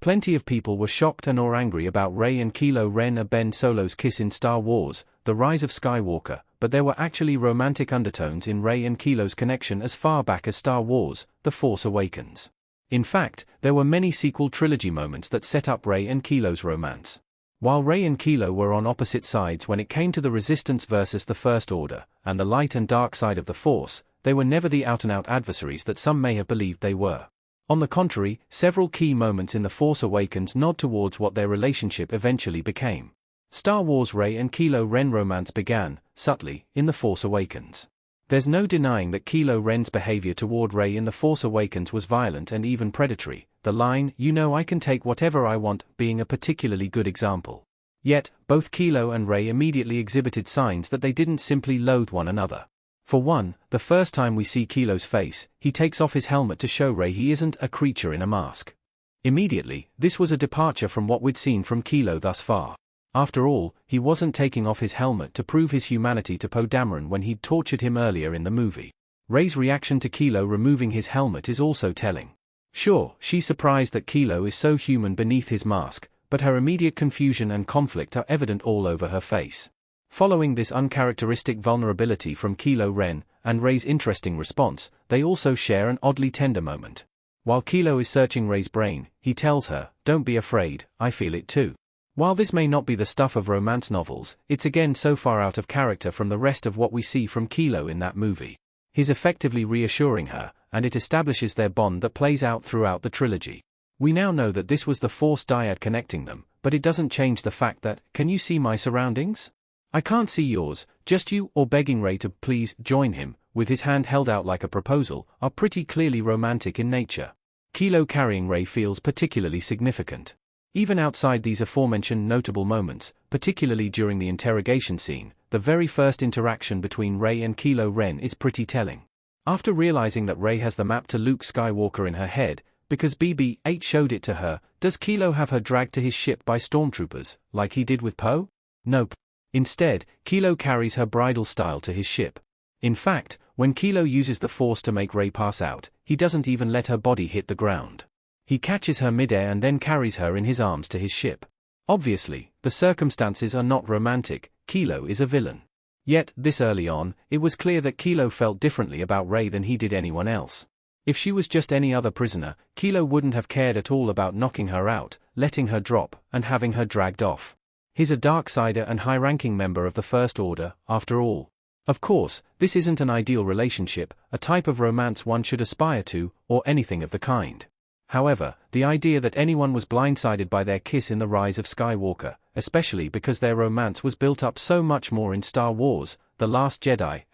Plenty of people were shocked and or angry about Rey and Kylo Ren and Ben Solo's kiss in Star Wars: The Rise of Skywalker, but there were actually romantic undertones in Rey and Kylo's connection as far back as Star Wars: The Force Awakens. In fact, there were many sequel trilogy moments that set up Rey and Kylo's romance. While Rey and Kylo were on opposite sides when it came to the Resistance versus the First Order, and the light and dark side of the Force, they were never the out-and-out adversaries that some may have believed they were. On the contrary, several key moments in The Force Awakens nod towards what their relationship eventually became. Star Wars' Rey and Kylo Ren romance began, subtly, in The Force Awakens. There's no denying that Kylo Ren's behavior toward Rey in The Force Awakens was violent and even predatory, the line, "You know I can take whatever I want," being a particularly good example. Yet, both Kylo and Rey immediately exhibited signs that they didn't simply loathe one another. For one, the first time we see Kylo's face, he takes off his helmet to show Rey he isn't a creature in a mask. Immediately, this was a departure from what we'd seen from Kylo thus far. After all, he wasn't taking off his helmet to prove his humanity to Poe Dameron when he'd tortured him earlier in the movie. Rey's reaction to Kylo removing his helmet is also telling. Sure, she's surprised that Kylo is so human beneath his mask, but her immediate confusion and conflict are evident all over her face. Following this uncharacteristic vulnerability from Kylo Ren, and Rey's interesting response, they also share an oddly tender moment. While Kylo is searching Rey's brain, he tells her, "Don't be afraid, I feel it too." While this may not be the stuff of romance novels, it's again so far out of character from the rest of what we see from Kylo in that movie. He's effectively reassuring her, and it establishes their bond that plays out throughout the trilogy. We now know that this was the Force dyad connecting them, but it doesn't change the fact that, "Can you see my surroundings? I can't see yours, just you," or begging Rey to please join him, with his hand held out like a proposal, are pretty clearly romantic in nature. Kylo carrying Rey feels particularly significant. Even outside these aforementioned notable moments, particularly during the interrogation scene, the very first interaction between Rey and Kylo Ren is pretty telling. After realizing that Rey has the map to Luke Skywalker in her head, because BB-8 showed it to her, does Kylo have her dragged to his ship by stormtroopers, like he did with Poe? Nope. Instead, Kylo carries her bridal style to his ship. In fact, when Kylo uses the Force to make Rey pass out, he doesn't even let her body hit the ground. He catches her midair and then carries her in his arms to his ship. Obviously, the circumstances are not romantic. Kylo is a villain. Yet, this early on, it was clear that Kylo felt differently about Rey than he did anyone else. If she was just any other prisoner, Kylo wouldn't have cared at all about knocking her out, letting her drop, and having her dragged off. He's a Darksider and high-ranking member of the First Order, after all. Of course, this isn't an ideal relationship, a type of romance one should aspire to, or anything of the kind. However, the idea that anyone was blindsided by their kiss in The Rise of Skywalker, especially because their romance was built up so much more in Star Wars: The Last Jedi,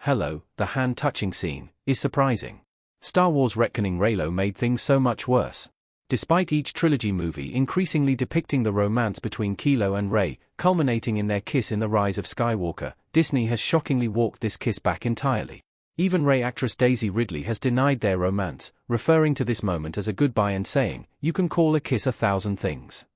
the hand-touching scene, is surprising. Star Wars retconning Reylo made things so much worse. Despite each trilogy movie increasingly depicting the romance between Kylo and Rey, culminating in their kiss in The Rise of Skywalker, Disney has shockingly walked this kiss back entirely. Even Rey actress Daisy Ridley has denied their romance, referring to this moment as a goodbye and saying, "You can call a kiss 1,000 things."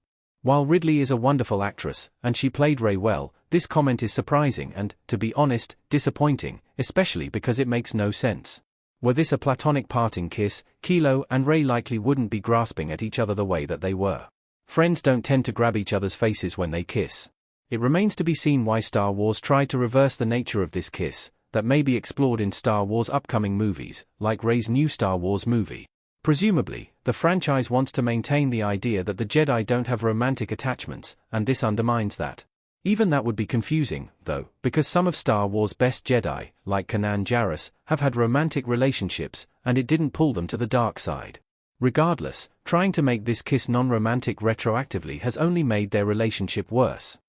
While Ridley is a wonderful actress, and she played Rey well, this comment is surprising and, to be honest, disappointing, especially because it makes no sense. Were this a platonic parting kiss, Kylo and Rey likely wouldn't be grasping at each other the way that they were. Friends don't tend to grab each other's faces when they kiss. It remains to be seen why Star Wars tried to reverse the nature of this kiss, that may be explored in Star Wars' upcoming movies, like Rey's new Star Wars movie. Presumably, the franchise wants to maintain the idea that the Jedi don't have romantic attachments, and this undermines that. Even that would be confusing, though, because some of Star Wars' best Jedi, like Kanan Jarrus, have had romantic relationships, and it didn't pull them to the dark side. Regardless, trying to make this kiss non-romantic retroactively has only made their relationship worse.